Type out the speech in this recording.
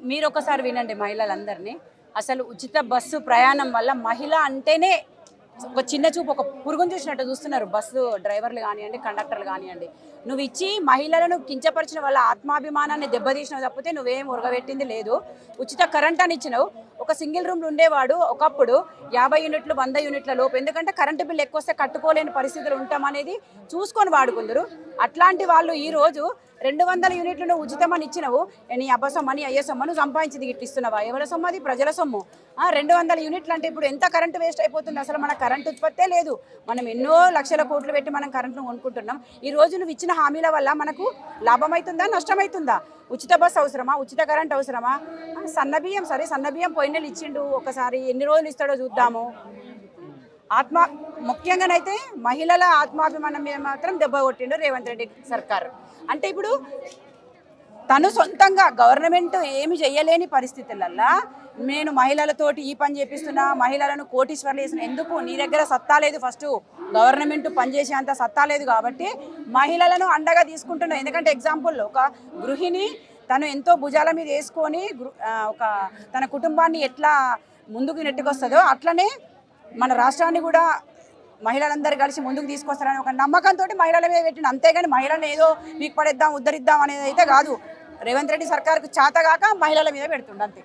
మీరు ఒకసారి వినండి మహిళలందరినీ. అసలు ఉచిత బస్సు ప్రయాణం వల్ల మహిళ అంటేనే ఒక చిన్న చూపు, ఒక పురుగును చూసినట్టు చూస్తున్నారు బస్సు డ్రైవర్లు కానివ్వండి, కండక్టర్లు కానివ్వండి. నువ్వు ఇచ్చి మహిళలను కించపరిచిన వాళ్ళ ఆత్మాభిమానాన్ని దెబ్బతీసినవి తప్పితే నువ్వేం ఉరగబెట్టింది లేదు. ఉచిత కరెంట్ అని ఇచ్చినావు. ఒక సింగిల్ రూమ్లో ఉండేవాడు ఒకప్పుడు 50 యూనిట్లు 100 యూనిట్ల లోపు, ఎందుకంటే కరెంటు బిల్లు ఎక్కువ వస్తే కట్టుకోలేని పరిస్థితులు ఉంటామనేది చూసుకొని వాడుకుందరు. అట్లాంటి వాళ్ళు ఈరోజు 200 యూనిట్లను ఉచితమని ఇచ్చినవు. నీ అబ్బ సొమ్మని అయ్యే సొమ్మను సంపాదించింది గిట్ల ఇస్తున్నావా? ఎవరి సొమ్ము అది? ప్రజల సొమ్ము. 200 యూనిట్లు అంటే ఇప్పుడు ఎంత కరెంటు వేస్ట్ అయిపోతుంది. అసలు మన కరెంటు ఉత్పత్తే లేదు. మనం ఎన్నో లక్షల కోట్లు పెట్టి మనం కరెంటును కొనుక్కుంటున్నాం. ఈ రోజు నువ్వు ఇచ్చిన హామీల వల్ల మనకు లాభమవుతుందా, నష్టమవుతుందా? ఉచిత బస్సు అవసరమా? ఉచిత కరెంట్ అవసరమా? సన్నబియ్యం, సరే సన్నబియ్యం పోయిన నెల ఇచ్చిండు, ఒకసారి ఎన్ని రోజులు ఇస్తాడో చూద్దాము. ముఖ్యంగానైతే మహిళల ఆత్మాభిమానం మీద మాత్రం దెబ్బ కొట్టిండు రేవంత్ రెడ్డి సర్కారు. అంటే ఇప్పుడు తను సొంతంగా గవర్నమెంట్ ఏమి చేయలేని పరిస్థితులల్లో నేను మహిళలతోటి ఈ పని చేపిస్తున్నా, మహిళలను కోటీశ్వర్లు చేసిన, ఎందుకు? నీ దగ్గర సత్తా లేదు. ఫస్ట్ గవర్నమెంట్ పనిచేసే అంత సత్తా లేదు కాబట్టి మహిళలను అండగా తీసుకుంటున్నావు. ఎందుకంటే ఎగ్జాంపుల్, ఒక గృహిణి తను ఎంతో భుజాల మీద వేసుకొని ఒక తన కుటుంబాన్ని ఎట్లా ముందుకు నెట్టుకొస్తుందో అట్లనే మన రాష్ట్రాన్ని కూడా మహిళలందరూ కలిసి ముందుకు తీసుకొస్తారని ఒక నమ్మకంతో మహిళల మీద పెట్టిన, అంతేగాని మహిళలను ఏదో మీకు పడేద్దాం ఉద్ధరిద్దాం అనేది అయితే కాదు. రేవంత్ రెడ్డి సర్కార్కు చేతగాక మహిళల మీద పెడుతుండ అంతే.